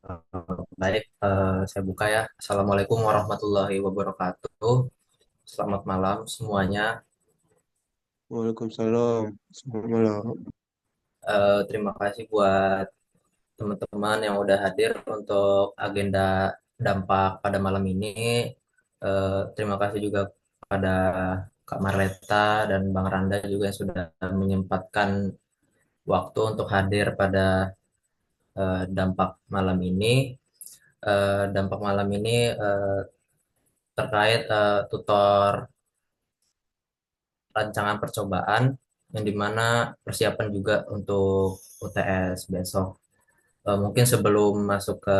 Baik, saya buka ya. Assalamualaikum warahmatullahi wabarakatuh. Selamat malam semuanya. Waalaikumsalam. Selamat malam. Terima kasih buat teman-teman yang udah hadir untuk agenda dampak pada malam ini. Terima kasih juga kepada Kak Marleta dan Bang Randa juga yang sudah menyempatkan waktu untuk hadir pada dampak malam ini. Dampak malam ini terkait tutor rancangan percobaan yang dimana persiapan juga untuk UTS besok. Mungkin sebelum masuk ke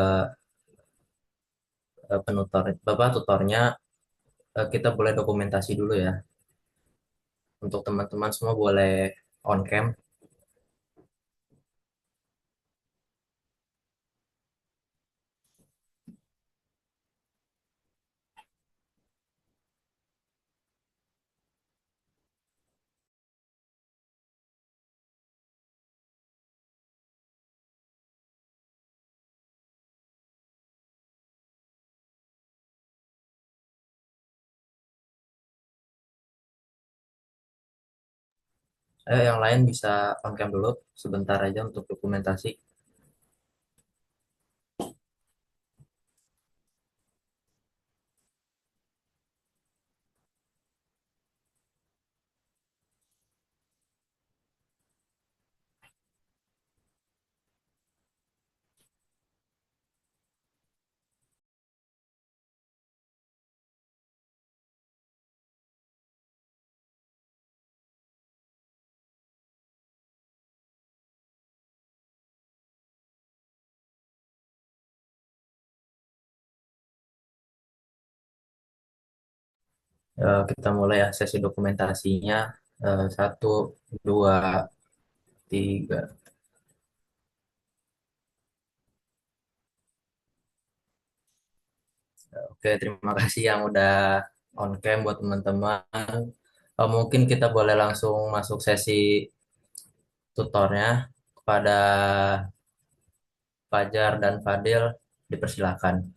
penutor, Bapak tutornya, kita boleh dokumentasi dulu ya. Untuk teman-teman semua boleh on cam. Yang lain bisa on cam dulu sebentar aja untuk dokumentasi. Kita mulai ya sesi dokumentasinya. Satu, dua, tiga. Oke, terima kasih yang udah on cam buat teman-teman. Mungkin kita boleh langsung masuk sesi tutornya kepada Fajar dan Fadil, dipersilakan.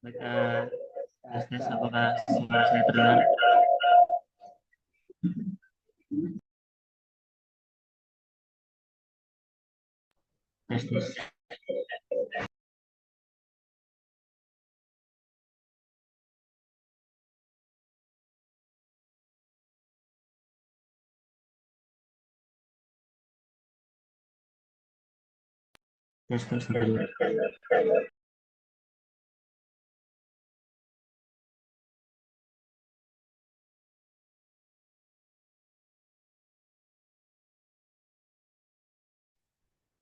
Baik, tes apakah suara saya terdengar? Tes, tes, tes, tes, sebentar.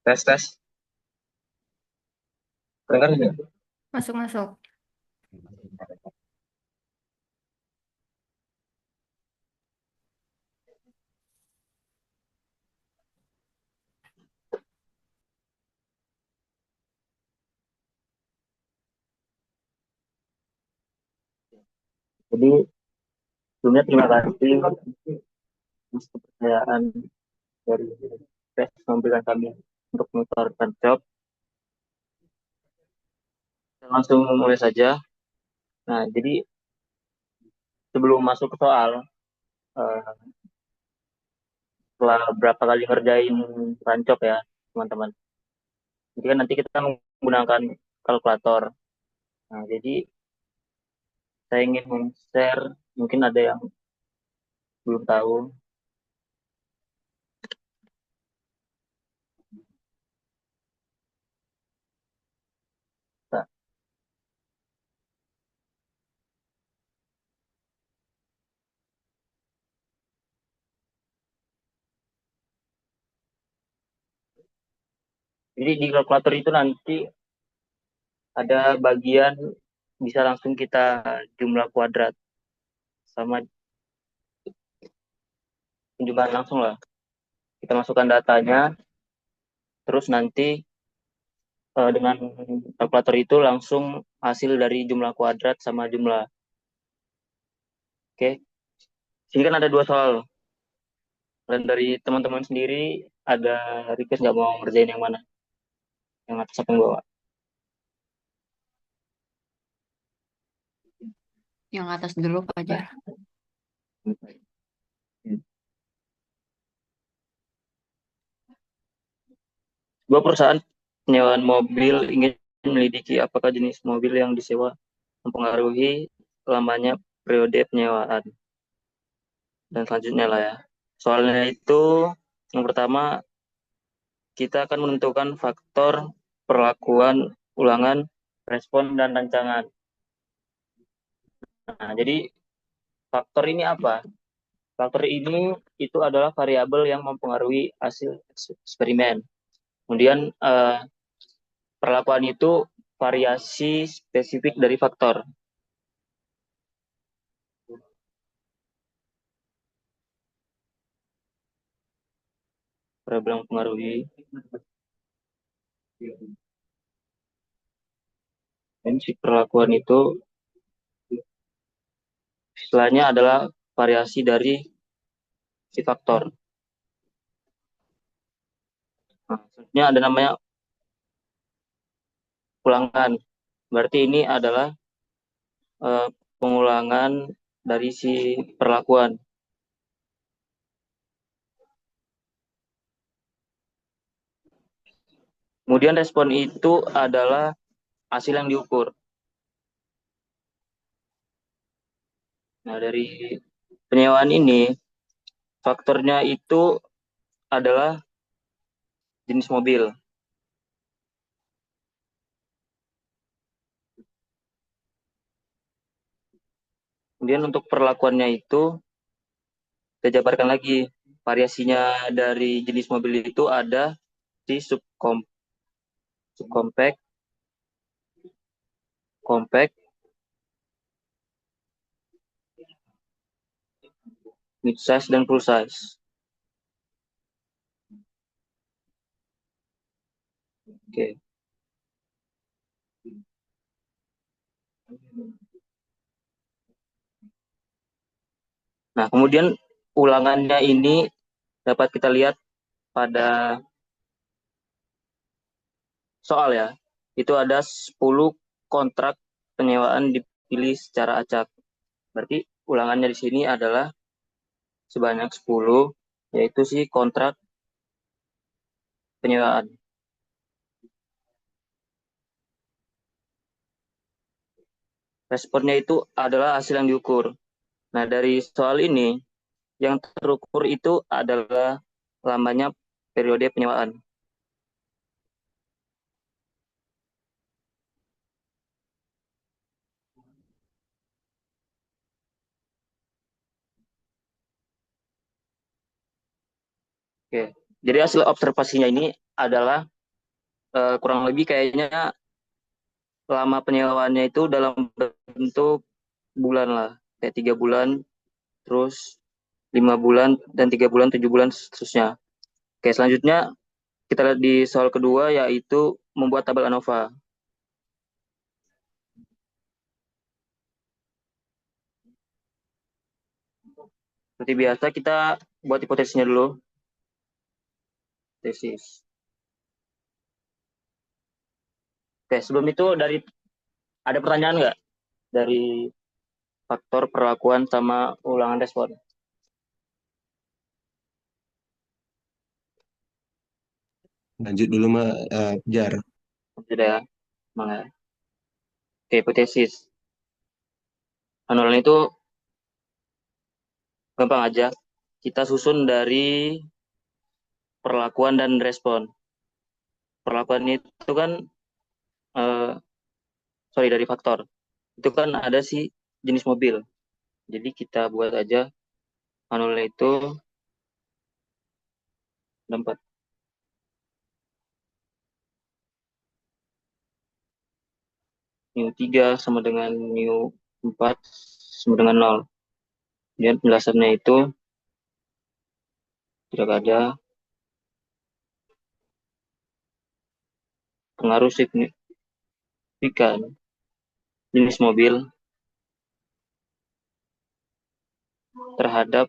Tes, tes. Dengar nggak? Masuk-masuk. Jadi, sebelumnya terima kasih atas kepercayaan dari tes memberikan kami untuk menularkan job. Langsung mulai saja. Nah, jadi sebelum masuk ke soal, eh, setelah berapa kali ngerjain rancop ya, teman-teman. Jadi kan nanti kita menggunakan kalkulator. Nah, jadi saya ingin share, mungkin ada yang belum tahu. Jadi di kalkulator itu nanti ada bagian bisa langsung kita jumlah kuadrat sama penjumlahan langsung lah. Kita masukkan datanya, terus nanti dengan kalkulator itu langsung hasil dari jumlah kuadrat sama jumlah. Oke, sini kan ada dua soal. Dan dari teman-teman sendiri ada request nggak mau ngerjain yang mana? Yang atas apa yang bawah? Yang atas dulu, Fajar. Dua perusahaan penyewaan mobil ingin menyelidiki apakah jenis mobil yang disewa mempengaruhi lamanya periode penyewaan. Dan selanjutnya lah ya. Soalnya itu yang pertama kita akan menentukan faktor perlakuan ulangan, respon, dan rancangan. Nah, jadi faktor ini apa? Faktor ini itu adalah variabel yang mempengaruhi hasil eksperimen. Kemudian perlakuan itu variasi spesifik dari faktor. Variabel yang mempengaruhi. Dan si perlakuan itu istilahnya adalah variasi dari si faktor. Nah, selanjutnya ada namanya ulangan. Berarti ini adalah pengulangan dari si perlakuan. Kemudian respon itu adalah hasil yang diukur. Nah, dari penyewaan ini, faktornya itu adalah jenis mobil. Kemudian untuk perlakuannya itu, kita jabarkan lagi. Variasinya dari jenis mobil itu ada di subcompact, compact, mid-size, dan full size. Oke. Nah, kemudian ulangannya ini dapat kita lihat pada soal ya. Itu ada 10 kontrak penyewaan dipilih secara acak. Berarti ulangannya di sini adalah sebanyak 10, yaitu si kontrak penyewaan. Responnya itu adalah hasil yang diukur. Nah, dari soal ini, yang terukur itu adalah lamanya periode penyewaan. Oke. Jadi hasil observasinya ini adalah kurang lebih kayaknya lama penyewaannya itu dalam bentuk bulan lah. Kayak 3 bulan, terus 5 bulan, dan 3 bulan, 7 bulan, seterusnya. Oke, selanjutnya kita lihat di soal kedua, yaitu membuat tabel ANOVA. Seperti biasa, kita buat hipotesisnya dulu. Hipotesis. Oke, sebelum itu ada pertanyaan nggak dari faktor perlakuan sama ulangan respon? Lanjut dulu mah Jar. Tidak ya, semangat. Oke, hipotesis. Anulan itu gampang aja. Kita susun dari perlakuan dan respon. Perlakuan itu kan, eh, dari faktor. Itu kan ada si jenis mobil. Jadi kita buat aja manualnya itu 4. mu 3 sama dengan mu 4 sama dengan 0. Kemudian penjelasannya itu tidak ada pengaruh signifikan jenis mobil terhadap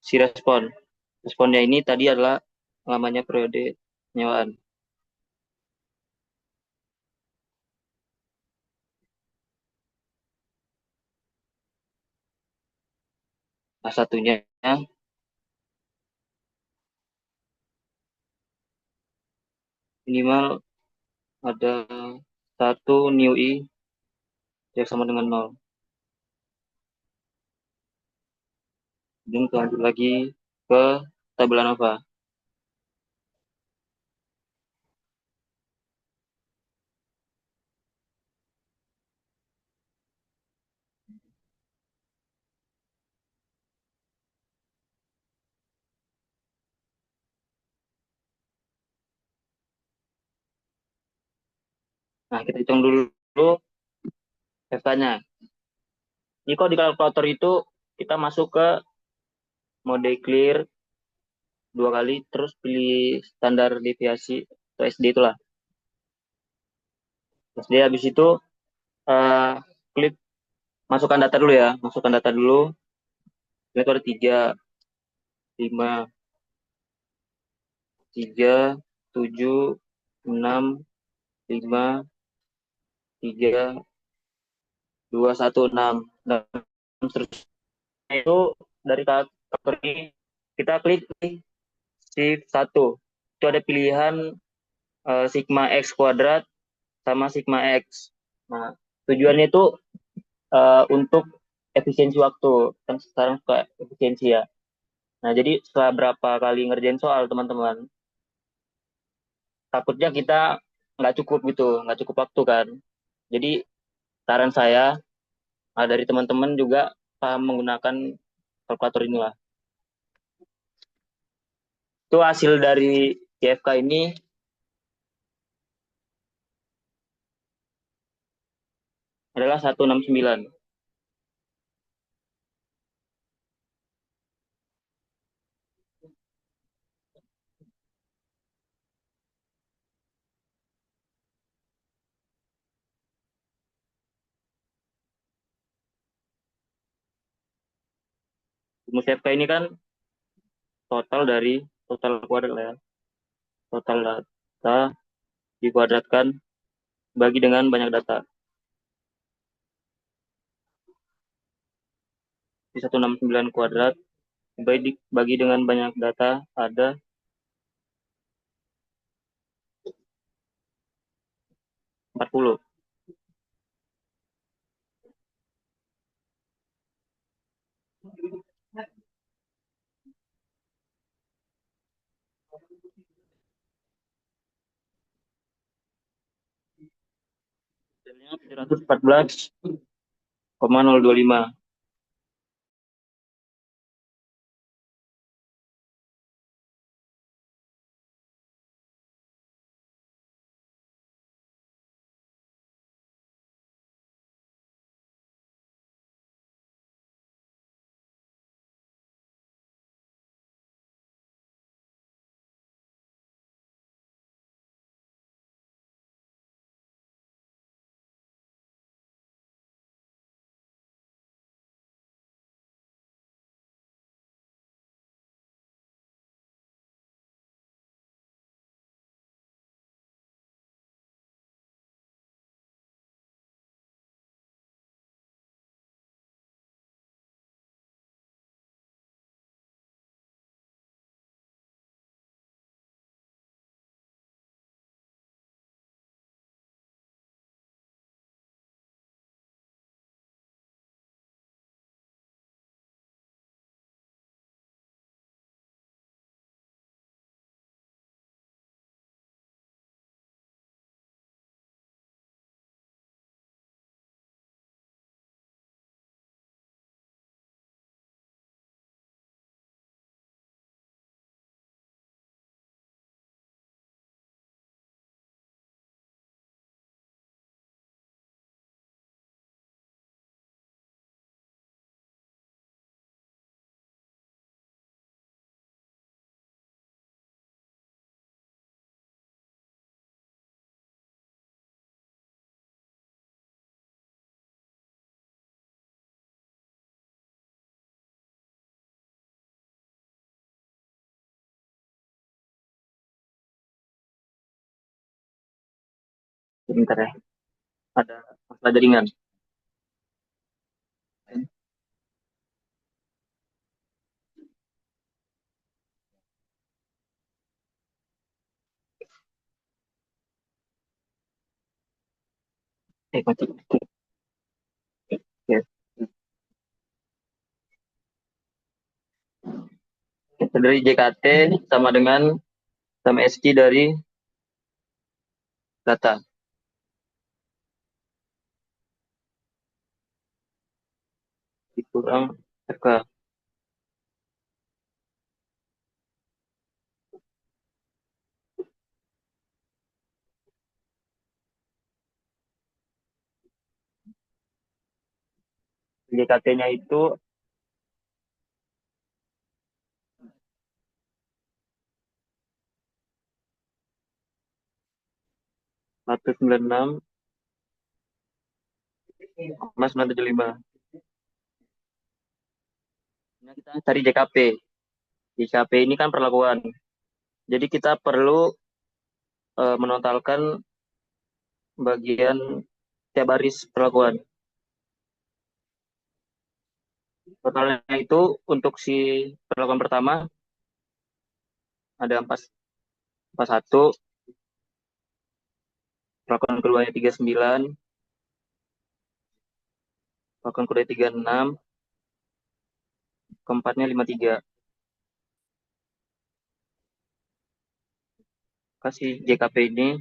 si respon. Responnya ini tadi adalah lamanya periode penyewaan. Nah, satunya minimal ada 1 new i yang sama dengan 0. Kemudian kita lanjut lagi ke tabel ANOVA. Nah, kita hitung dulu FK-nya. Ini kalau di kalkulator itu kita masuk ke mode clear 2 kali, terus pilih standar deviasi atau SD itulah. SD habis itu eh, klik masukkan data dulu ya. Masukkan data dulu. Ini tuh ada 3, 5, 3, 7, 6, 5, 3, 2, 1, 6. Dan seterusnya itu dari kalkulator ini kita klik shift 1. Itu ada pilihan sigma x kuadrat sama sigma x. Nah, tujuannya itu untuk efisiensi waktu. Kan sekarang suka efisiensi ya. Nah, jadi setelah berapa kali ngerjain soal, teman-teman, takutnya kita nggak cukup gitu, nggak cukup waktu kan. Jadi, saran saya dari teman-teman juga paham menggunakan kalkulator inilah. Itu hasil dari IFK ini adalah 169. Rumus IFK ini kan total kuadrat lah ya. Total data dikuadratkan bagi dengan banyak data. Di 169 kuadrat bagi dengan banyak data ada 40. Hasilnya 714,025. Sebentar ya. Ada masalah jaringan. Mati. Ya. Dari JKT sama dengan sama SK dari data dikurang RK. JKT-nya itu 196,975. Nah, kita cari JKP. JKP ini kan perlakuan. Jadi kita perlu menotalkan bagian tiap baris perlakuan. Totalnya itu untuk si perlakuan pertama ada 41, perlakuan keduanya 39, perlakuan kedua 36, keempatnya 53. Kasih JKP ini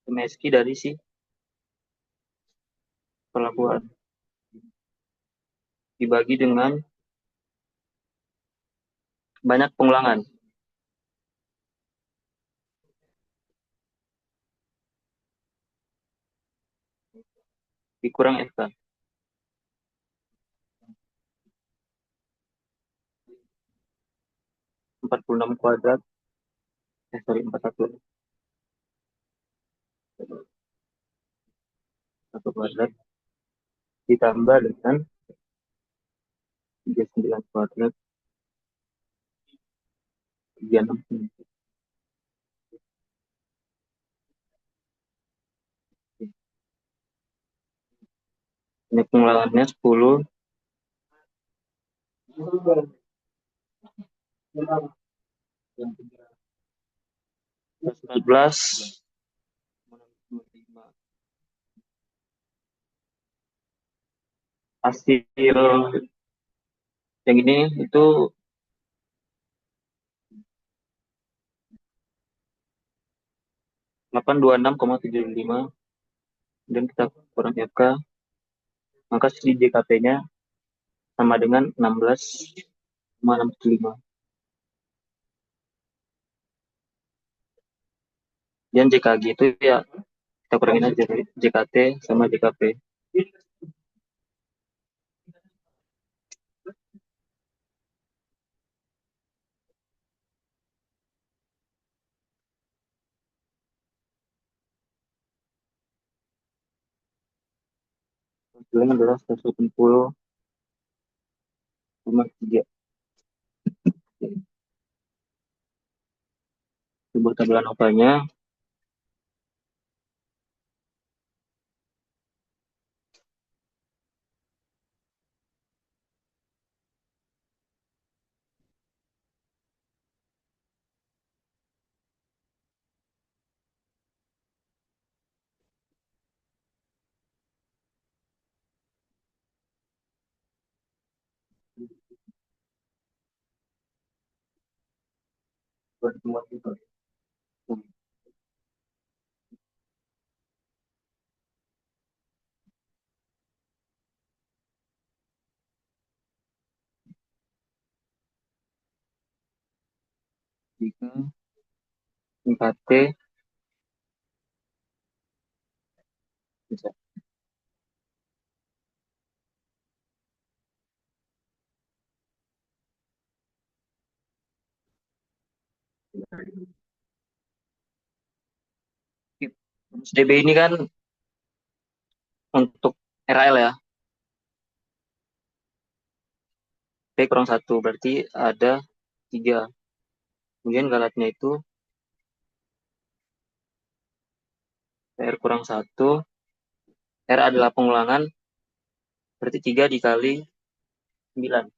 MSQ dari si perlakuan dibagi dengan banyak pengulangan dikurang FK. 46 kuadrat, sorry 41 satu kuadrat ditambah dengan 39 kuadrat 36. Ini pengulangannya 10, 14, hasil yang ini itu 826,75 dan kita kurang FK, maka si JKP-nya sama dengan 16,675. Dan JKG itu ya kita kurangin aja JKT sama JKP. Hasilnya adalah 180,3. Sebuah tabel ANOVA-nya buat semua itu. Jika IKT bisa. DB ini kan untuk RAL ya, P kurang 1 berarti ada 3. Kemudian galatnya itu PR kurang 1. R adalah pengulangan, berarti 3 dikali 9.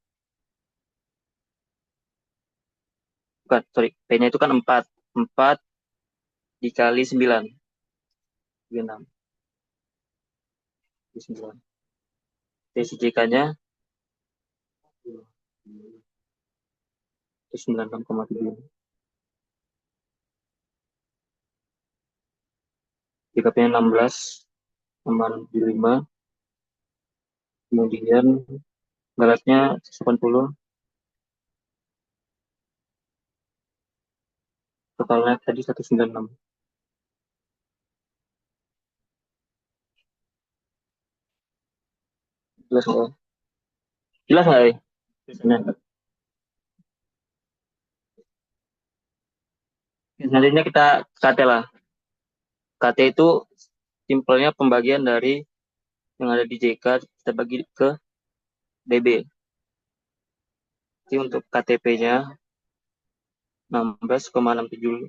Bukan, sorry. P-nya itu kan 4. 4 dikali 9. 6. 9. Desi JK-nya 96,7. JKP-nya 16, 65. Kemudian galatnya 80. Totalnya tadi 196. Jelas nggak? Jelas nggak ya? Tulisannya. Selanjutnya kita KT lah. KT itu simpelnya pembagian dari yang ada di JK kita bagi ke DB. Jadi untuk KTP-nya 16,67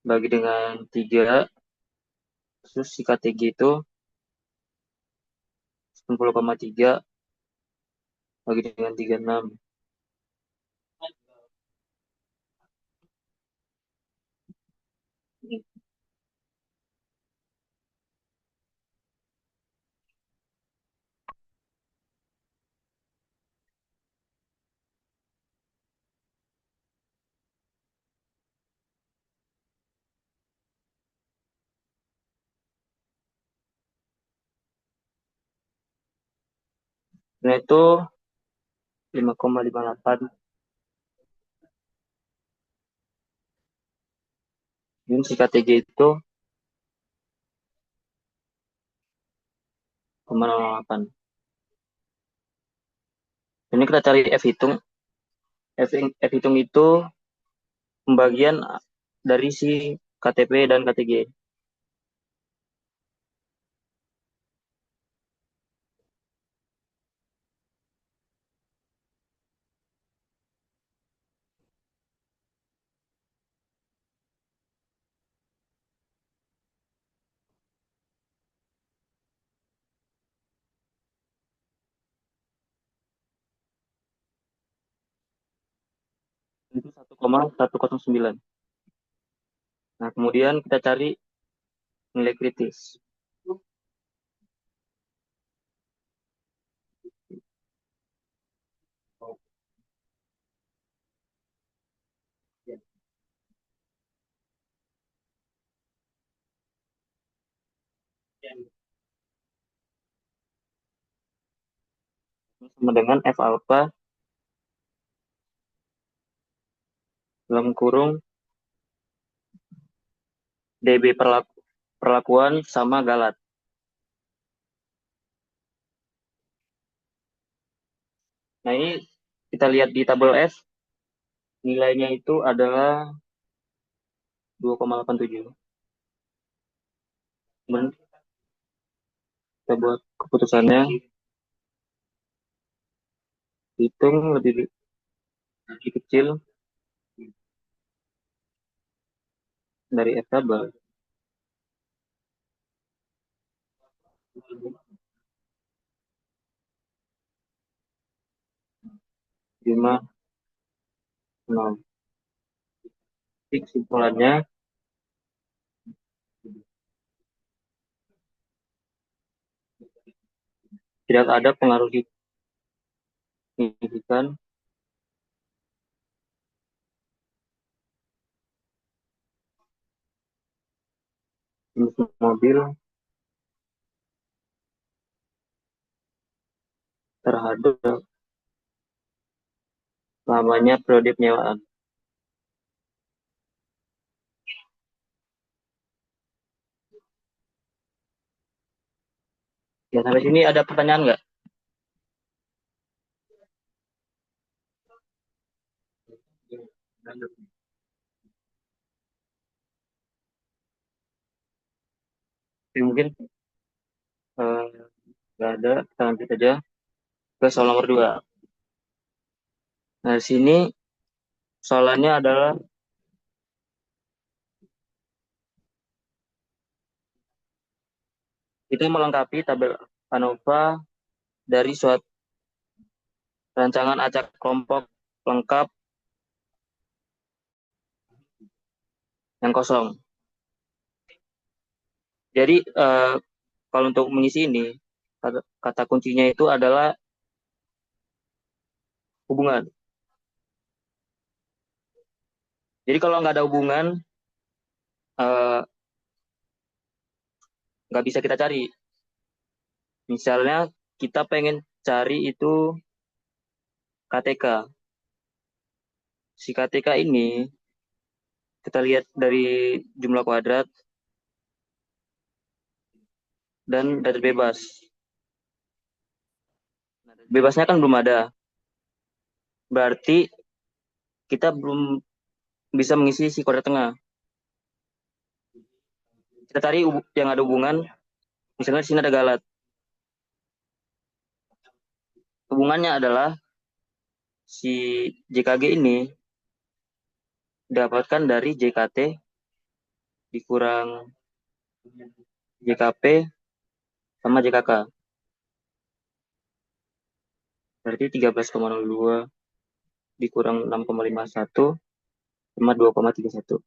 bagi dengan 3, terus si KTG itu 90,3 bagi dengan 36. Nah itu 5,58. Dan si KTG itu 0,08. Ini kita cari F hitung. F hitung itu pembagian dari si KTP dan KTG. Itu 1,109. Nah, kemudian kita cari nilai kritis. Sama dengan F alpha dalam kurung DB perlakuan sama galat. Nah, ini kita lihat di tabel F, nilainya itu adalah 2,87. Kemudian kita buat keputusannya, hitung lebih kecil dari F tabel. 5, 0. Jadi kesimpulannya, tidak ada pengaruh signifikan emisi mobil terhadap lamanya periode penyewaan. Ya, sampai sini ada pertanyaan nggak? Oke, mungkin eh, nggak ada, kita lanjut aja ke soal nomor 2. Nah, di sini soalannya adalah kita melengkapi tabel ANOVA dari suatu rancangan acak kelompok lengkap yang kosong. Jadi kalau untuk mengisi ini kata kuncinya itu adalah hubungan. Jadi kalau nggak ada hubungan eh, nggak bisa kita cari. Misalnya kita pengen cari itu KTK. Si KTK ini kita lihat dari jumlah kuadrat dan data bebas. Nah, data bebasnya kan belum ada. Berarti kita belum bisa mengisi si kuadrat tengah. Kita cari yang ada hubungan. Misalnya di sini ada galat. Hubungannya adalah si JKG ini didapatkan dari JKT dikurang JKP sama JKK. Berarti 13,02 dikurang 6,51 sama 2,31.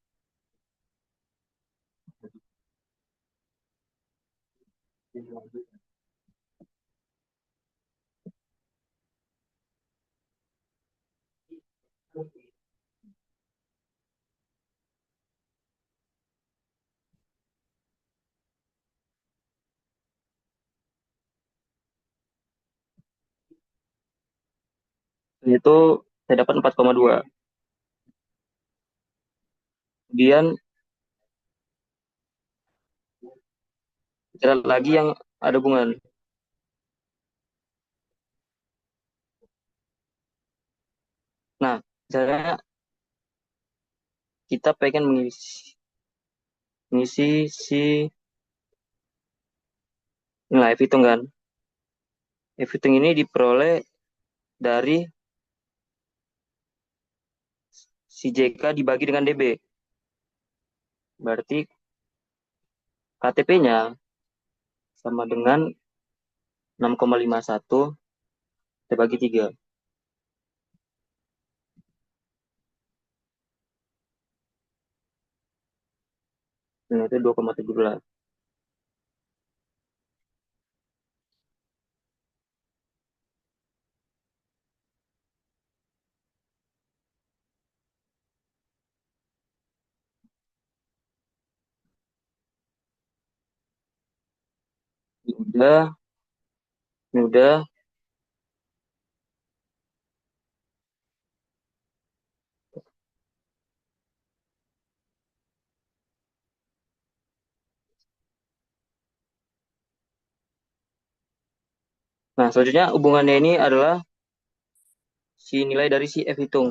Itu saya dapat 4,2. Kemudian kita lihat lagi yang ada hubungan. Nah, misalnya kita pengen mengisi si nilai F hitung kan. F hitung ini diperoleh dari si JK dibagi dengan DB. Berarti KTP-nya sama dengan 6,51 dibagi 3. Dan itu 2,17. Ini udah. Nah, selanjutnya hubungannya ini adalah si nilai dari si F hitung.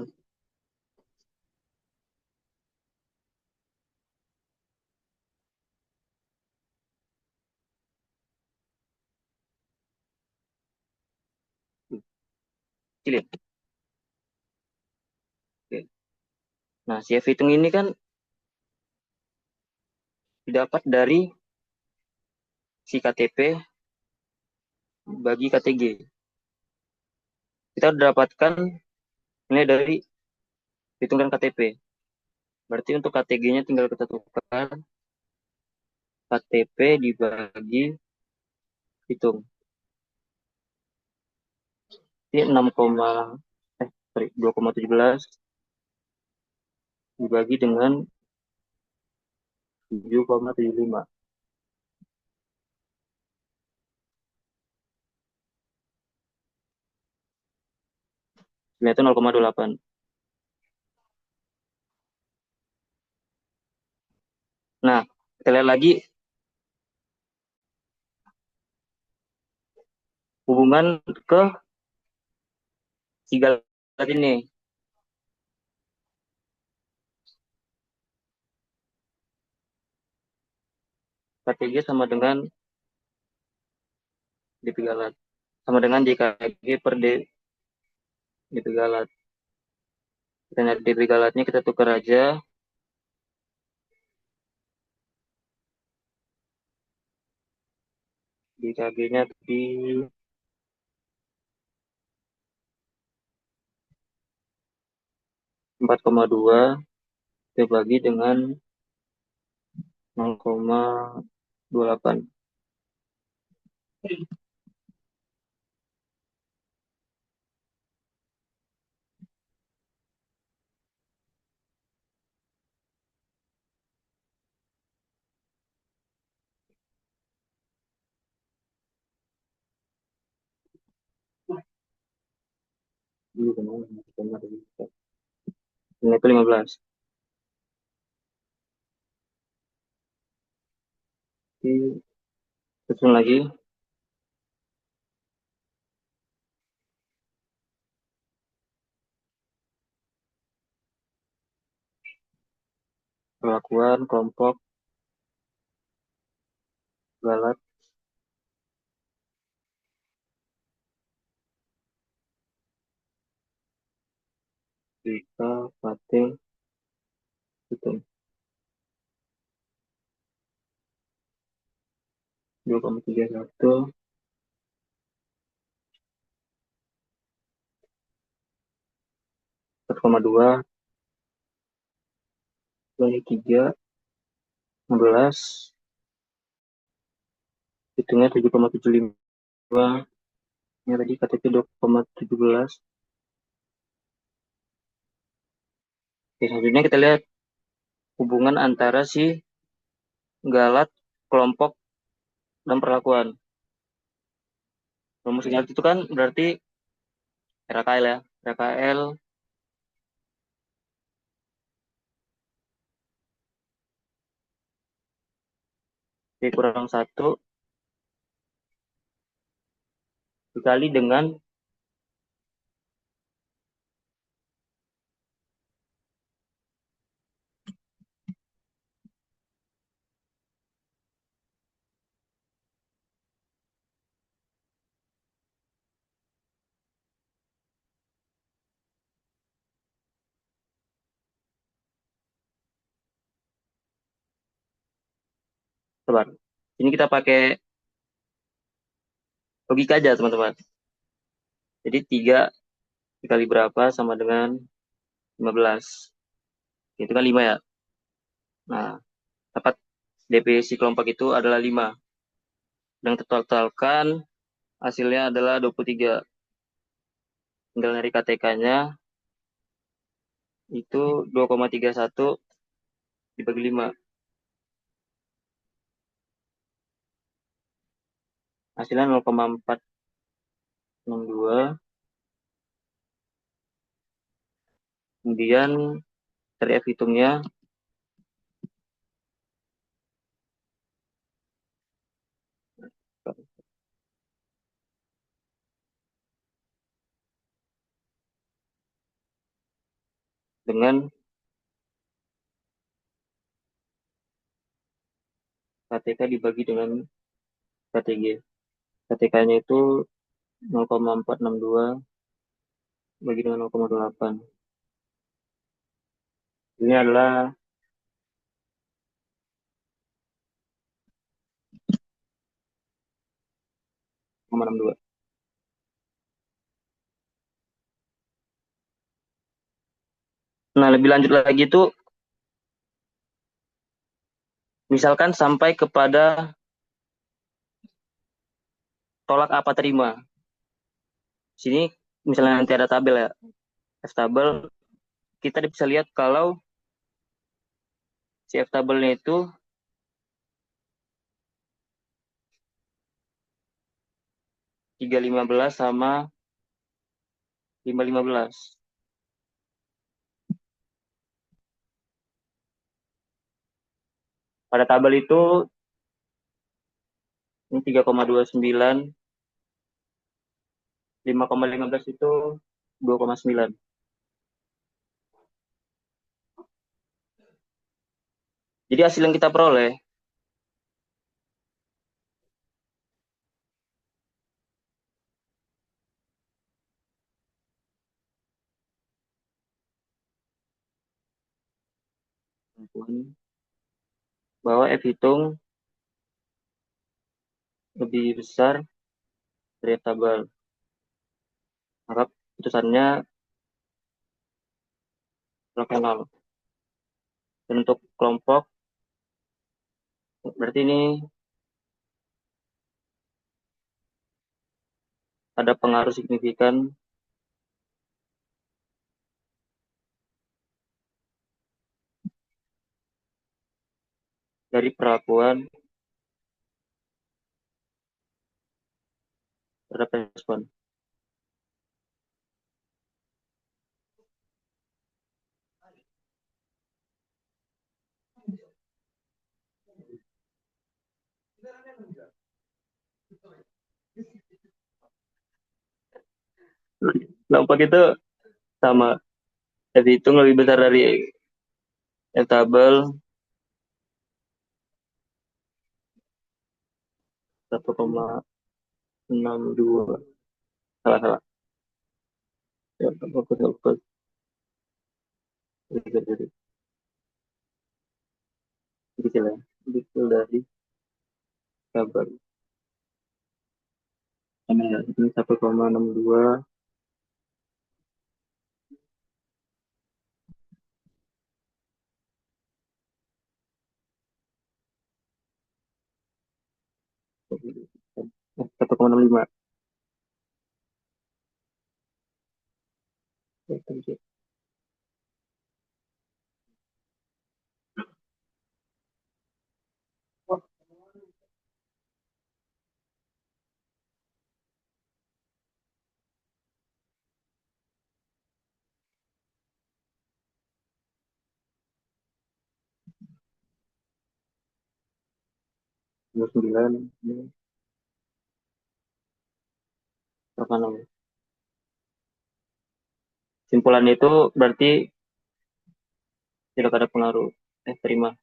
Kecil ya? Oke. Nah, si F hitung ini kan didapat dari si KTP bagi KTG. Kita udah dapatkan nilai dari hitungan KTP. Berarti untuk KTG-nya tinggal kita tukar KTP dibagi hitung. Ini 2,17 dibagi dengan 7,75. Nilai itu 0,28. Nah, kita lihat lagi hubungan ke si galat ini. KTG sama dengan DP galat. Sama dengan JKG per DP galat. Kita nyari DP galatnya, kita tukar aja. Di KG-nya di 4,2 kita bagi dengan 0,28. Ini itu 15. Susun lagi. Perlakuan kelompok galat kita pakai itu 2,31, 4,2 kali 3, 16, hitungnya 7,75. Ini tadi KTP 2,17. Oke, selanjutnya kita lihat hubungan antara si galat, kelompok, dan perlakuan. Rumus galat itu kan berarti RKL ya. RKL kurang 1 dikali dengan tebar. Ini kita pakai logika aja teman-teman. Jadi 3 dikali berapa sama dengan 15. Itu kan 5 ya. Nah, dapat DP si kelompok itu adalah 5. Dan totalkan hasilnya adalah 23. Tinggal dari KTK-nya itu 2,31 dibagi 5. Hasilnya 0,462. Kemudian dari F hitungnya dengan KTK dibagi dengan KTG. KTK-nya itu 0,462 bagi dengan 0,28. Ini adalah 0,62. Nah, lebih lanjut lagi itu misalkan sampai kepada tolak apa terima. Sini misalnya nanti ada tabel ya, F tabel, kita bisa lihat kalau si F tabelnya itu 3,15 sama 5,15. Pada tabel itu ini 3,29, 5,15 itu 2,9. Jadi hasil yang kita peroleh bahwa F hitung lebih besar dari F tabel. Maka putusannya rasional. Dan untuk kelompok, berarti ini ada pengaruh signifikan dari perlakuan terhadap respon. Kelompok itu sama. F hitung lebih besar dari F tabel 1,62. Salah, salah. Ya, fokus, fokus. Jadi, kecil ya. Kecil dari tabel. Ini 1,62. Eh, 1,65. Nomor 9. Ini 1,6. Simpulannya itu berarti tidak ada pengaruh. Terima.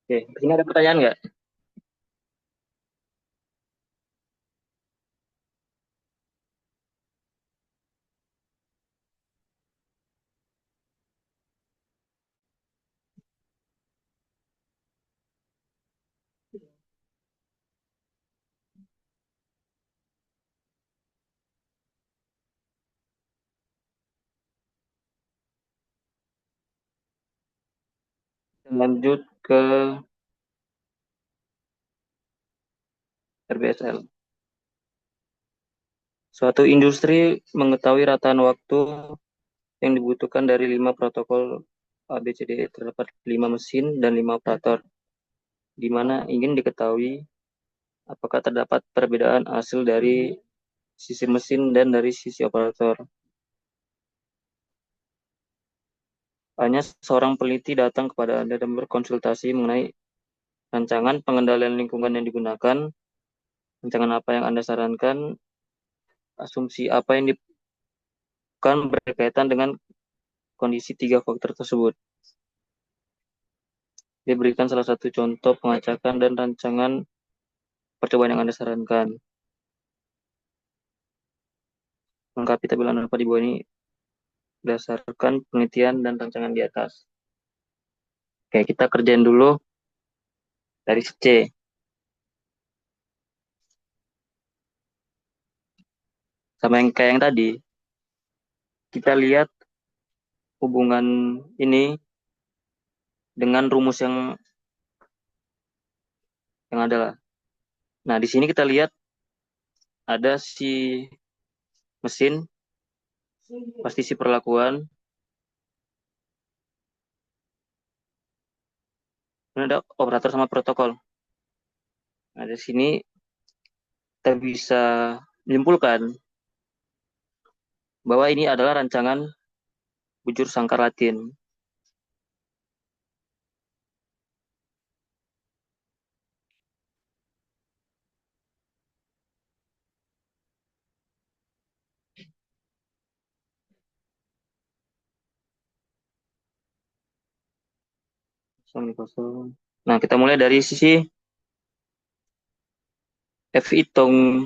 Oke, di sini ada pertanyaan nggak? Lanjut ke RBSL. Suatu industri mengetahui rataan waktu yang dibutuhkan dari 5 protokol ABCDE. Terdapat 5 mesin dan 5 operator, di mana ingin diketahui apakah terdapat perbedaan hasil dari sisi mesin dan dari sisi operator. Hanya seorang peneliti datang kepada Anda dan berkonsultasi mengenai rancangan pengendalian lingkungan yang digunakan, rancangan apa yang Anda sarankan, asumsi apa yang dibutuhkan berkaitan dengan kondisi 3 faktor tersebut. Dia berikan salah satu contoh pengacakan dan rancangan percobaan yang Anda sarankan. Lengkapi tabelan apa di bawah ini berdasarkan penelitian dan rancangan di atas. Oke, kita kerjain dulu dari C. Sama yang kayak yang tadi, kita lihat hubungan ini dengan rumus yang ada lah. Nah, di sini kita lihat ada si mesin, pasti si perlakuan, ini ada operator sama protokol. Nah, di sini kita bisa menyimpulkan bahwa ini adalah rancangan bujur sangkar Latin. Kosong, kosong. Nah, kita mulai dari sisi F hitung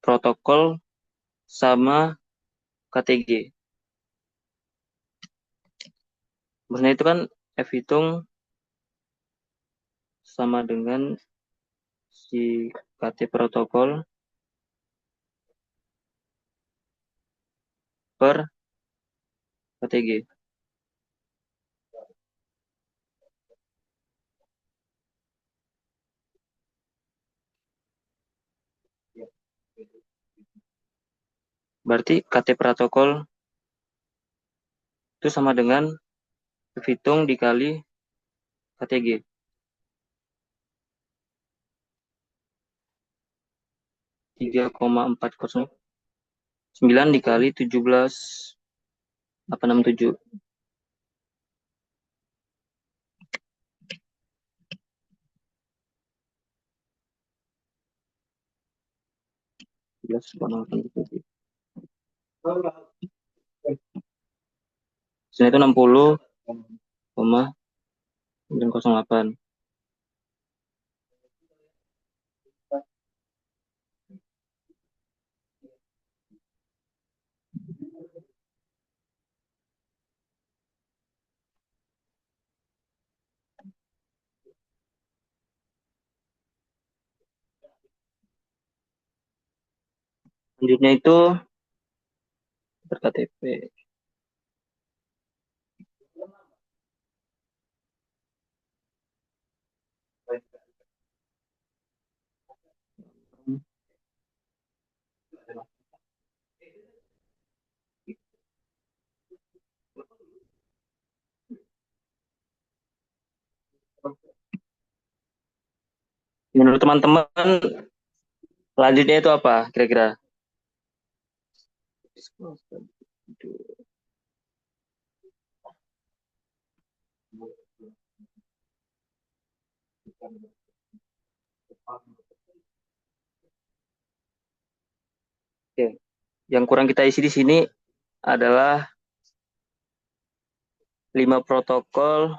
protokol sama KTG. Maksudnya itu kan F hitung sama dengan si KT protokol per KTG. Berarti KT protokol itu sama dengan F hitung dikali KTG. 3,409 dikali 17,867. Sini itu 60,908. Selanjutnya itu per KTP. Menurut teman-teman, selanjutnya itu apa kira-kira? Oke. Yang kurang kita isi di sini adalah 5 protokol,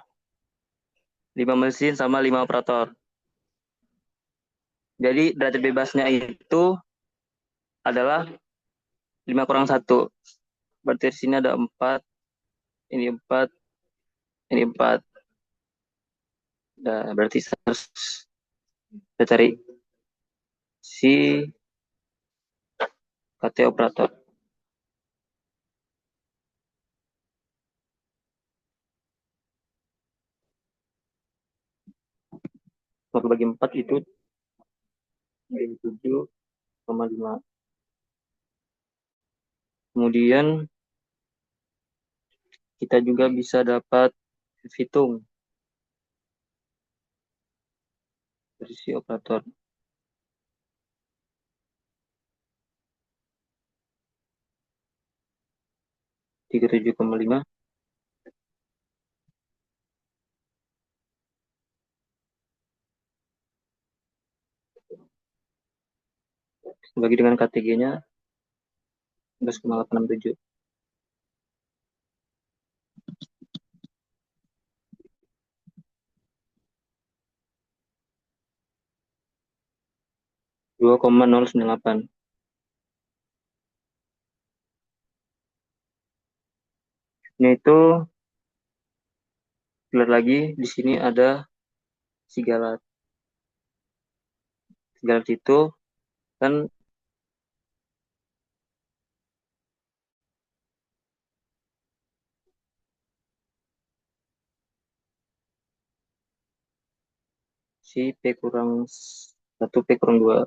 5 mesin, sama 5 operator. Jadi derajat bebasnya itu adalah 5 kurang 1. Berarti di sini ada 4, ini 4, ini 4. Nah, berarti harus kita cari si KT operator. Maka bagi 4 itu 7,5. Kemudian kita juga bisa dapat hitung dari si operator. 37,5 bagi dengan KTG-nya 11,867. 2,098. Ini itu lihat lagi di sini ada sigalat. Sigalat itu kan si P kurang 1 P kurang 2.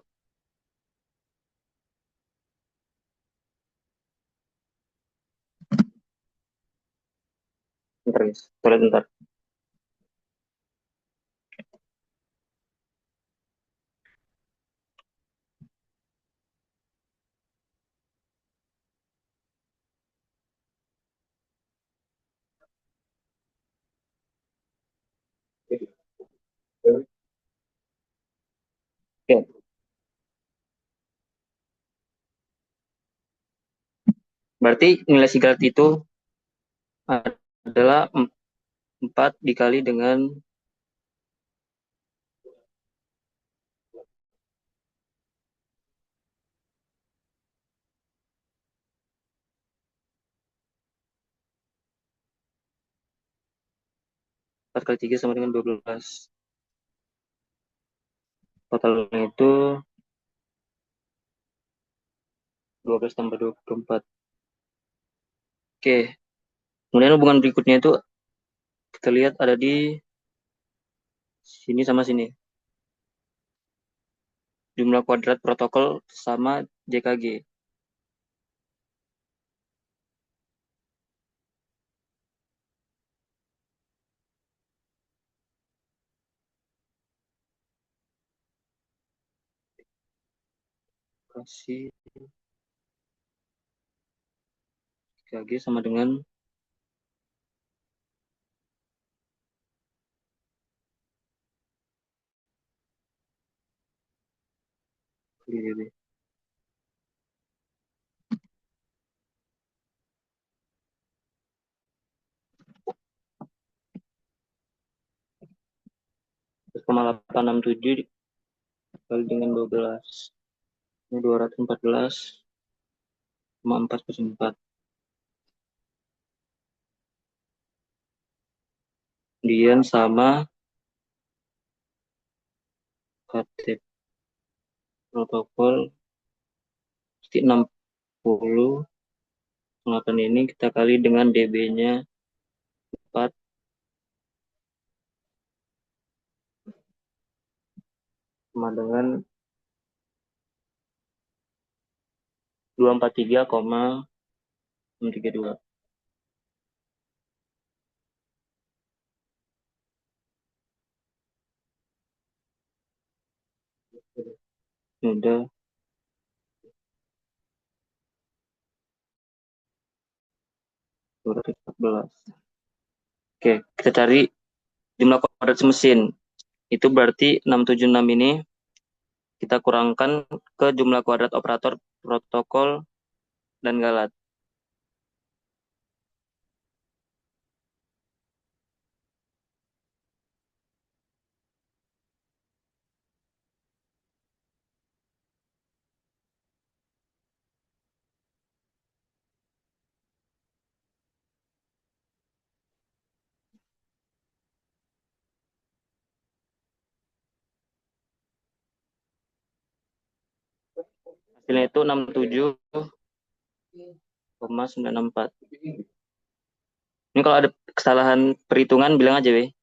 Bentar guys, toilet bentar. Oke, berarti nilai sigalat itu adalah 4 dikali dengan 4 kali 3 sama dengan 12. Totalnya itu 12 tambah 24. Oke, kemudian hubungan berikutnya itu kita lihat ada di sini sama sini. Jumlah kuadrat protokol sama JKG. Kasih JKG sama dengan ini. Terus 867 dikali dengan 12. Ini 214,4 kemudian sama KTP protokol pasti 60. 8 ini kita kali dengan DB-nya 4 sama dengan 243,632. Ini udah 214. Oke, kita cari jumlah kuadrat semesin. Itu berarti 676 ini kita kurangkan ke jumlah kuadrat operator, protokol, dan galat. Hasilnya itu 67,964. Ini kalau ada kesalahan perhitungan bilang aja, weh.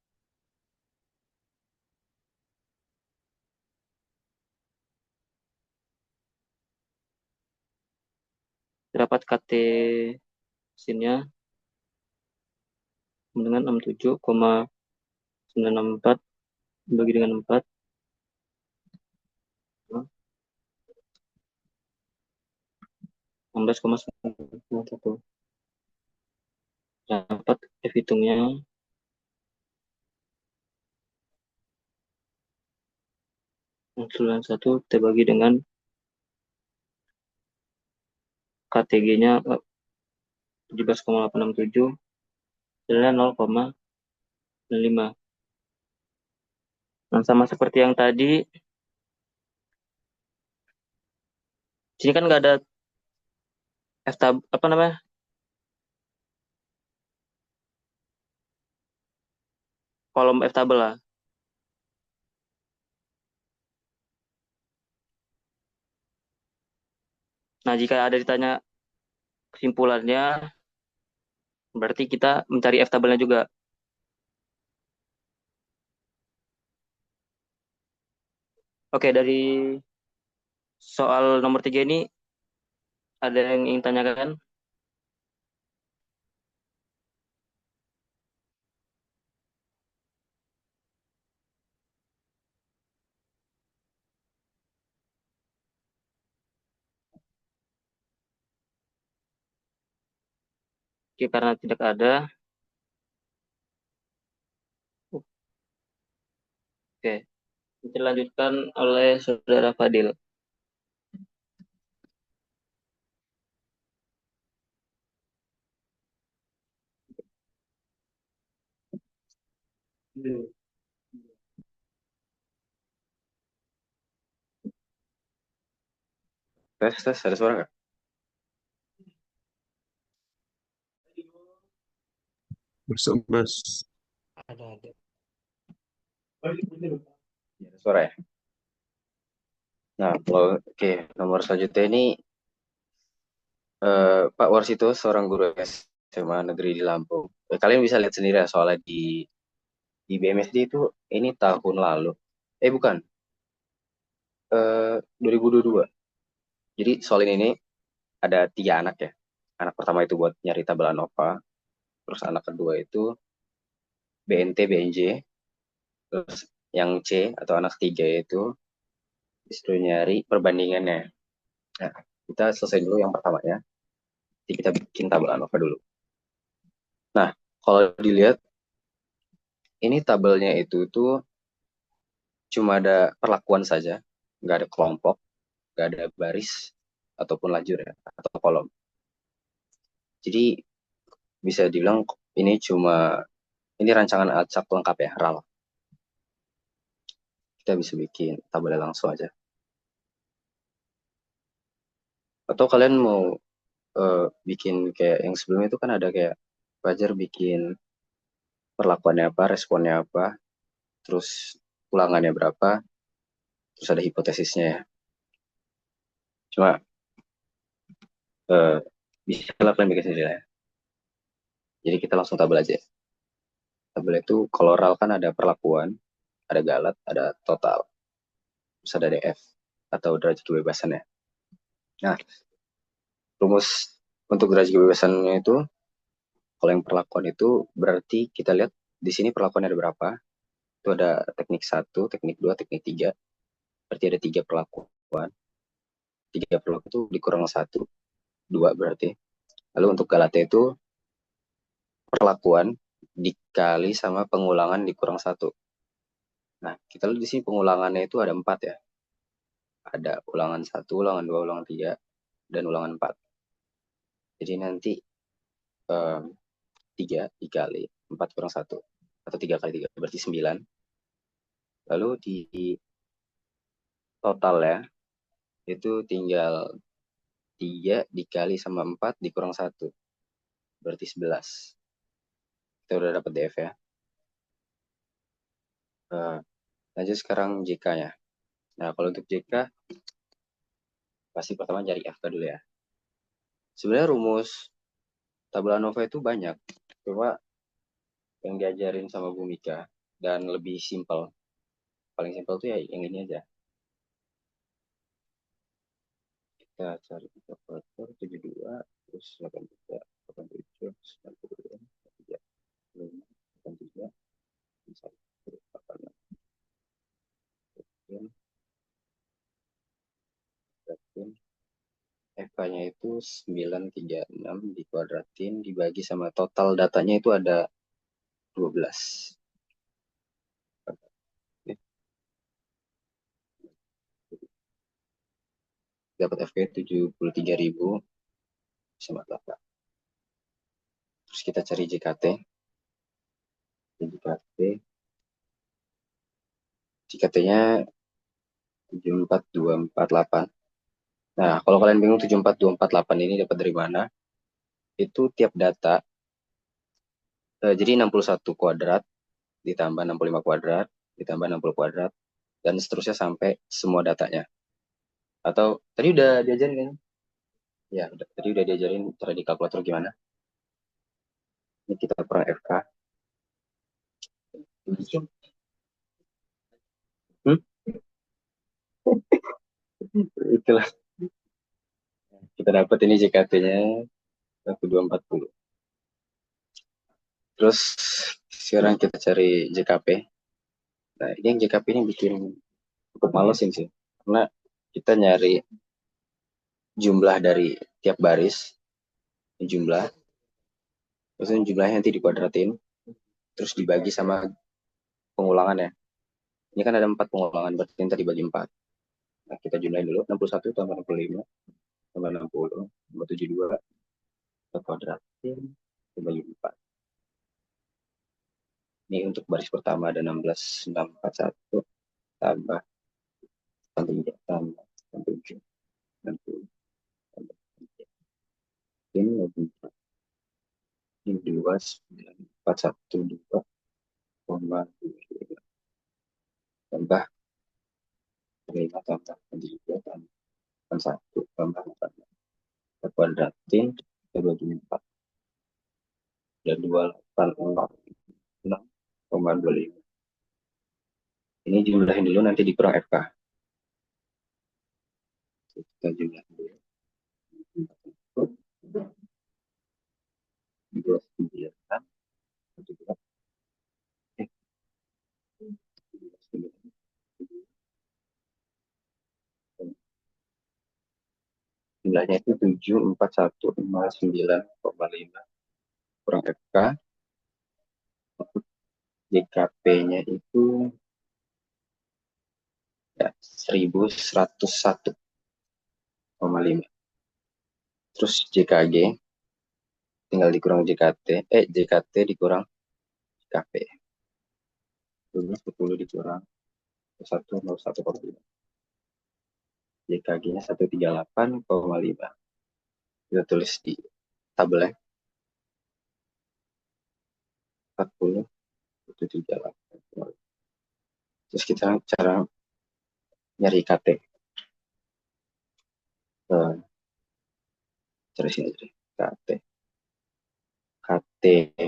Dapat KT mesinnya dengan 67,964 dibagi dengan 4. 16,91. Dapat F hitungnya 91 kita bagi dengan KTG-nya 17,867 hasilnya 0,5. Nah, sama seperti yang tadi, sini kan nggak ada F tab apa namanya? Kolom F tabel lah. Nah, jika ada ditanya kesimpulannya, berarti kita mencari F tabelnya juga. Oke, dari soal nomor 3 ini ada yang ingin tanyakan? Oke, karena tidak ada, oke, dilanjutkan oleh Saudara Fadil. Tes, tes, ada suara nggak? Masuk, Mas. Ada. Ya, ada suara ya. Nah, kalau oke, nomor selanjutnya ini Pak Warsito, seorang guru SMA negeri di Lampung. Kalian bisa lihat sendiri ya, soalnya di BMSD itu ini tahun lalu. Bukan, 2022. Jadi soal ini ada 3 anak ya. Anak pertama itu buat nyari tabel ANOVA, terus anak kedua itu BNT, BNJ, terus yang C atau anak ketiga itu disuruh nyari perbandingannya. Nah, kita selesai dulu yang pertama ya. Jadi kita bikin tabel ANOVA dulu. Nah, kalau dilihat ini tabelnya itu tuh cuma ada perlakuan saja, nggak ada kelompok, nggak ada baris ataupun lajur ya, atau kolom. Jadi bisa dibilang ini rancangan acak lengkap ya, RAL. Kita bisa bikin tabelnya langsung aja. Atau kalian mau bikin kayak yang sebelumnya itu kan ada kayak Fajar bikin perlakuannya apa, responnya apa, terus ulangannya berapa, terus ada hipotesisnya ya. Cuma eh, bisa kalian bikin sendiri lah ya. Jadi kita langsung tabel aja. Tabel itu kalau RAL kan ada perlakuan, ada galat, ada total, terus ada DF atau derajat kebebasannya. Nah, rumus untuk derajat kebebasannya itu, kalau yang perlakuan itu berarti kita lihat di sini perlakuannya ada berapa. Itu ada teknik 1, teknik 2, teknik 3. Berarti ada 3 perlakuan. 3 perlakuan itu dikurang 1, 2 berarti. Lalu untuk Galate itu perlakuan dikali sama pengulangan dikurang 1. Nah, kita lihat di sini pengulangannya itu ada 4 ya. Ada ulangan 1, ulangan 2, ulangan 3, dan ulangan 4. Jadi nanti 3 dikali 4 kurang 1. Atau 3 kali 3 berarti 9. Lalu di total ya, itu tinggal 3 dikali sama 4 dikurang 1. Berarti 11. Kita udah dapat DF ya. Lanjut sekarang JK-nya. Nah, kalau untuk JK, pasti pertama cari FK dulu ya. Sebenarnya rumus tabel ANOVA itu banyak. Cuma yang diajarin sama Bu Mika dan lebih simpel. Paling simpel tuh ya yang ini aja. Kita cari kalkulator 72, terus 83, 87, 90, 83, 5, 83, 1, 86, 13, FK-nya itu 936 dikuadratin dibagi sama total datanya itu ada 12. Dapat FK 73.000 sama 8. Terus kita cari JKT. JKT-nya 74248. Nah, kalau kalian bingung 74248 ini dapat dari mana? Itu tiap data, jadi 61 kuadrat ditambah 65 kuadrat ditambah 60 kuadrat dan seterusnya sampai semua datanya. Atau tadi udah diajarin kan? Ya, tadi udah diajarin cara di kalkulator gimana. Ini kita kurang FK. Hmm? Itulah. Kita dapat ini JKT-nya 1240. Terus sekarang kita cari JKP. Nah, ini yang JKP ini bikin cukup malesin sih. Karena kita nyari jumlah dari tiap baris, jumlah, terus jumlahnya nanti dikuadratin, terus dibagi sama pengulangan ya. Ini kan ada 4 pengulangan, berarti nanti dibagi 4. Nah, kita jumlahin dulu, 61 tambah 65, tambah 60, tambah 72, kita kuadratin, dibagi 4. Ini untuk baris pertama ada 16, 641, tambah 3, tambah 7, 60, tambah 3. Ini lebih ini 2, 9, 4, 1, 2, koma 2. tambah 5 tambah 3 tambah 1 tambah 4. Kita kuadratin, kita bagi 4. Dan 286,25. Ini jumlahin dulu, nanti dikurang FK. Kita jumlahin dulu. 29. Jumlahnya itu 74159,5 kurang FK. JKP-nya itu ya 1101,5. Terus JKG tinggal dikurang JKT dikurang JKP. 10 dikurang 101,5. JKG-nya 138,5. Kita tulis di tabelnya 40 itu 38. Terus kita cara nyari KT. Terus ini aja KT. KTP.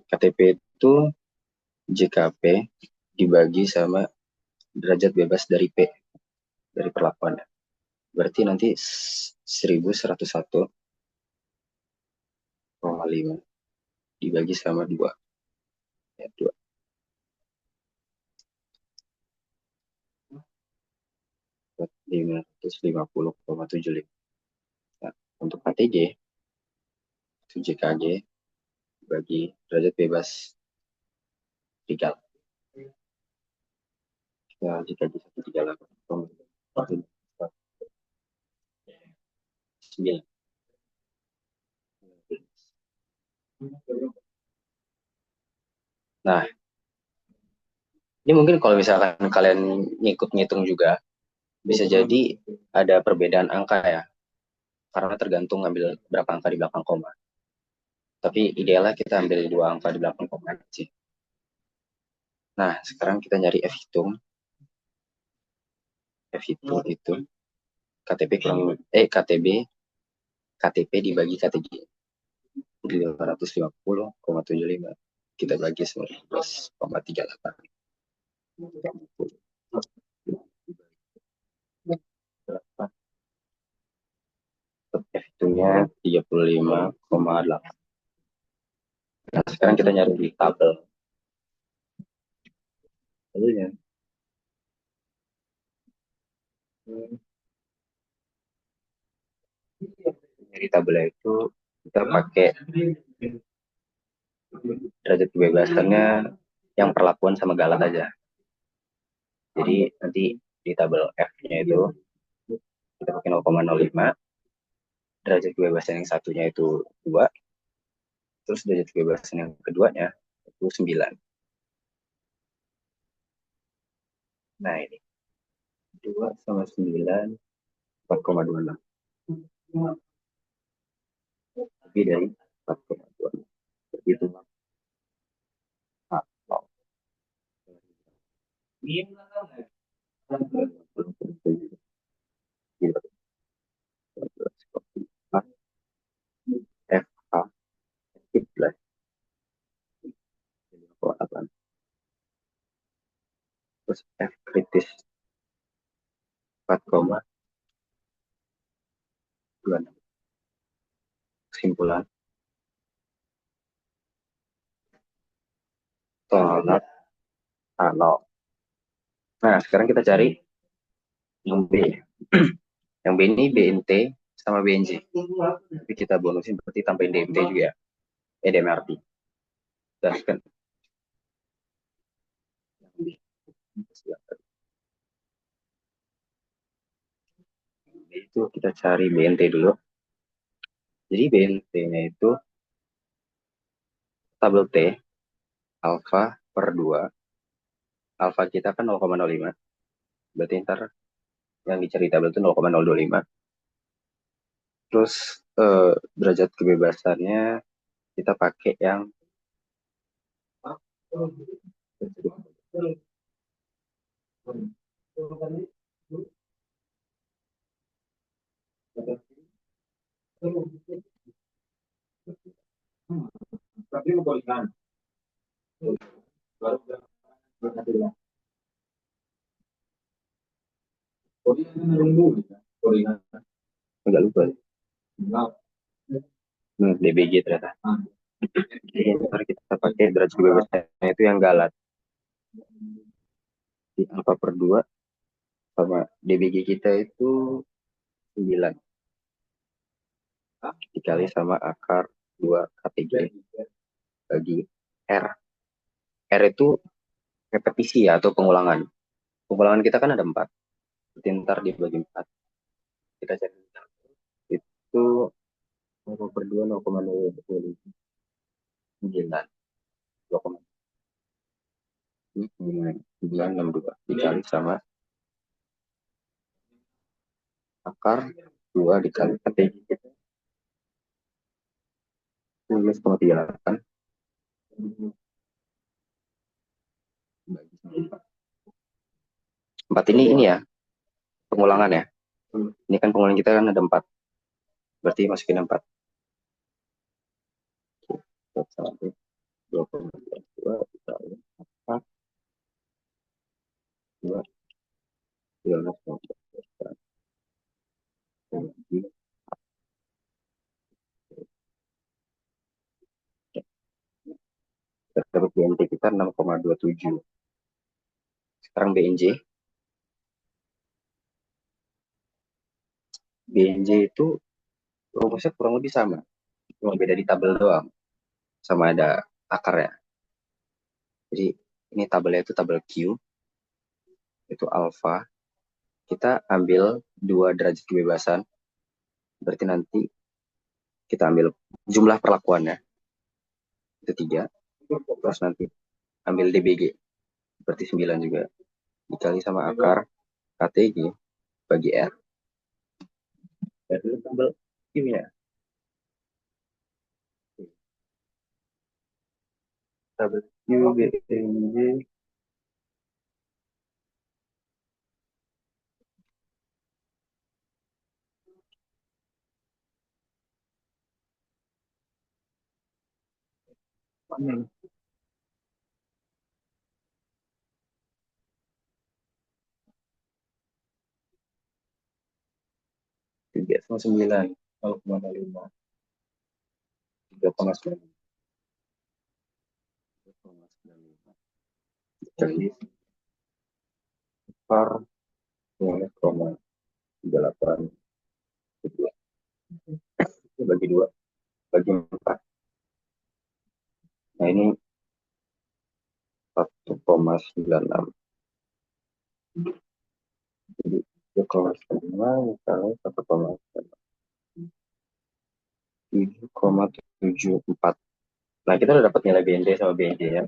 KTP itu JKP dibagi sama derajat bebas dari P, dari perlakuannya. Berarti nanti 1101,5 dibagi sama 2. Ya, 2. Buat 550,75. Nah, untuk KTG, itu JKG bagi derajat bebas tinggal. Kita JKG 138,9. Nah, ini mungkin kalau misalkan kalian ngikut ngitung juga, bisa jadi ada perbedaan angka ya, karena tergantung ngambil berapa angka di belakang koma. Tapi idealnya kita ambil 2 angka di belakang koma sih. Nah, sekarang kita nyari F hitung. F hitung itu KTP dibagi KTG. 850,75. Kita bagi 19,38. F hitungnya 35,8. Nah, sekarang kita nyari di tabel. Tabelnya. Dari tabelnya itu kita pakai derajat kebebasannya yang perlakuan sama galak aja. Jadi nanti di tabel F-nya itu kita pakai 0,05. Derajat kebebasan yang satunya itu 2. Terus derajat kebebasan yang keduanya itu 9. Nah ini 2 sama 9 4,26. Lebih dari 4,26. Begitu. FA terus F kritis 4,26. Kesimpulan tolak A0. Nah sekarang kita cari yang B. Yang B ini BNT sama BNJ. Tapi kita bonusin berarti tambahin DMT juga ya. DMRT. Dan kan itu kita cari BNT dulu. Jadi BNT-nya itu tabel T alfa per 2. Alfa kita kan 0,05. Berarti ntar yang dicari tabel itu 0,025. Terus derajat kebebasannya kita pakai yang Agak lupa. DBG ternyata. Jadi ntar kita pakai derajat kebebasannya itu yang galat. Di alfa per 2 sama DBG kita itu 9 dikali sama akar 2 KTG bagi R. R itu repetisi ya, atau pengulangan. Pengulangan kita kan ada 4. Berarti ntar dibagi 4. Kita cari itu 0 per 2 0,029 2,962 dikali sama akar 2 dikali KTG kita 19,38 bagi 4. 4 ini ya pengulangan ya. Ini kan pengulangan kita kan ada 4. Berarti masukin 4. 2,2 dikali 4 2 dapat BNT kita 6,27. Sekarang BNJ itu rumusnya kurang lebih sama, cuma beda di tabel doang, sama ada akarnya. Jadi ini tabelnya itu tabel Q, itu alfa. Kita ambil 2 derajat kebebasan, berarti nanti kita ambil jumlah perlakuannya, itu 3. Terus nanti ambil DBG, berarti 9 juga. Dikali sama akar KTG bagi R. R itu tabel Q ya. Tabel Q, BNJ, tiga sama 9, 0,5, 3,9. Jadi par 0,38 bagi 2 bagi 4. Nah ini 1,96. Jadi 3,5 misalnya 7,74. Nah kita udah dapat nilai BND sama BNJ ya.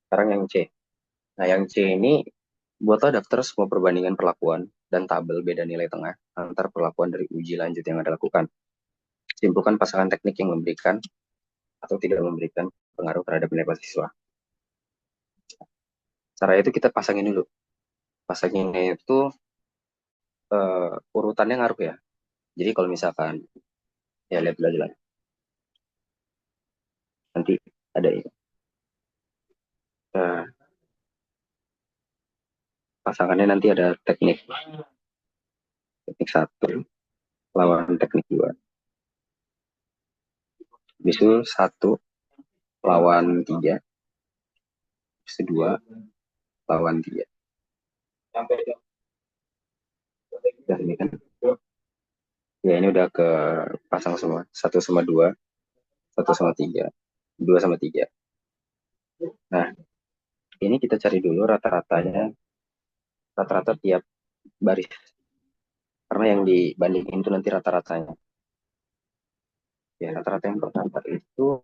Sekarang yang C. Nah yang C ini buatlah daftar semua perbandingan perlakuan dan tabel beda nilai tengah antar perlakuan dari uji lanjut yang Anda lakukan. Simpulkan pasangan teknik yang memberikan atau tidak memberikan pengaruh terhadap nilai siswa. Cara itu kita pasangin dulu. Pasanginnya itu urutannya ngaruh ya. Jadi kalau misalkan ya lihat dulu aja lah. Nanti ada ini. Pasangannya nanti ada teknik 1 lawan teknik 2. Bisu 1 lawan 3. Bisu 2 lawan 3. Udah ini kan. Ya ini udah ke pasang semua. 1 sama 2. 1 sama 3. 2 sama 3. Nah, ini kita cari dulu rata-ratanya. Rata-rata tiap baris. Karena yang dibandingin itu nanti rata-ratanya. Ya, rata-rata yang pertama itu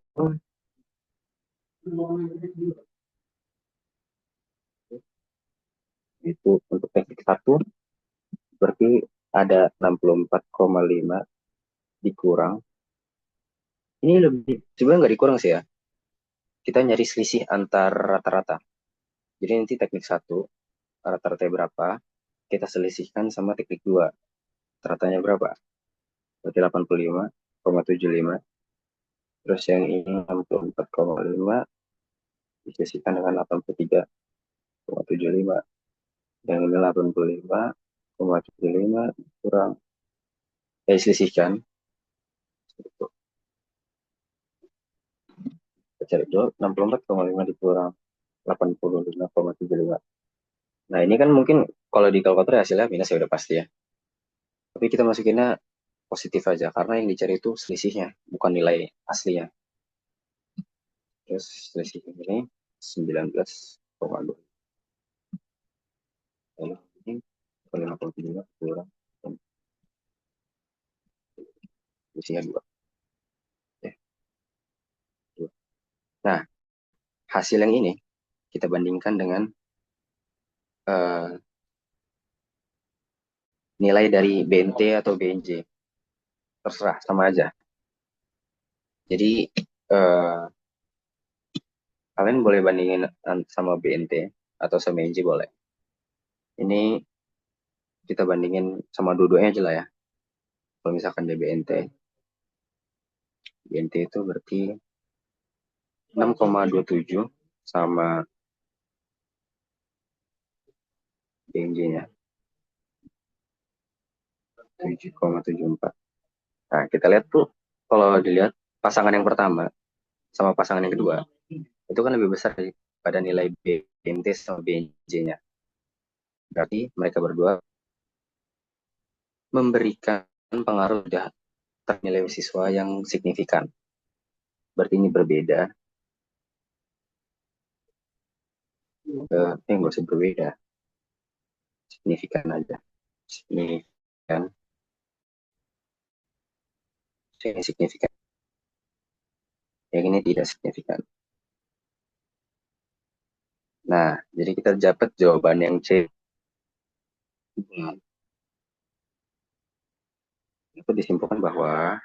untuk teknik 1 berarti ada 64,5 dikurang. Ini lebih sebenarnya nggak dikurang sih ya. Kita nyari selisih antar rata-rata. Jadi nanti teknik 1, rata-rata berapa, kita selisihkan sama teknik 2. Rata-ratanya berapa? Berarti 85,75. Terus yang ini 64,5 disisihkan dengan 83,75. Yang ini 85,75 kurang, selisihkan. Kita cari dulu, 64,5 dikurang 85,75. Nah, ini kan mungkin kalau di kalkulator hasilnya minus ya udah pasti ya. Tapi kita masukinnya positif aja, karena yang dicari itu selisihnya, bukan nilai aslinya. Terus selisih ini 19,2. Lalu ini 5,7 kurang selisihnya 2. Nah, hasil yang ini kita bandingkan dengan nilai dari BNT atau BNJ. Terserah, sama aja. Jadi, kalian boleh bandingin sama BNT atau sama BNJ boleh. Ini kita bandingin sama dua-duanya aja lah ya. Kalau misalkan dia BNT itu berarti 6,27 sama BNJ-nya 7,74. Nah, kita lihat tuh, kalau dilihat pasangan yang pertama sama pasangan yang kedua, itu kan lebih besar daripada nilai BNT sama BNJ-nya. Berarti mereka berdua memberikan pengaruh terhadap nilai siswa yang signifikan. Berarti ini berbeda. Nggak usah berbeda. Signifikan aja. Signifikan. Yang signifikan. Yang ini tidak signifikan. Nah, jadi kita dapat jawaban yang C. Itu disimpulkan bahwa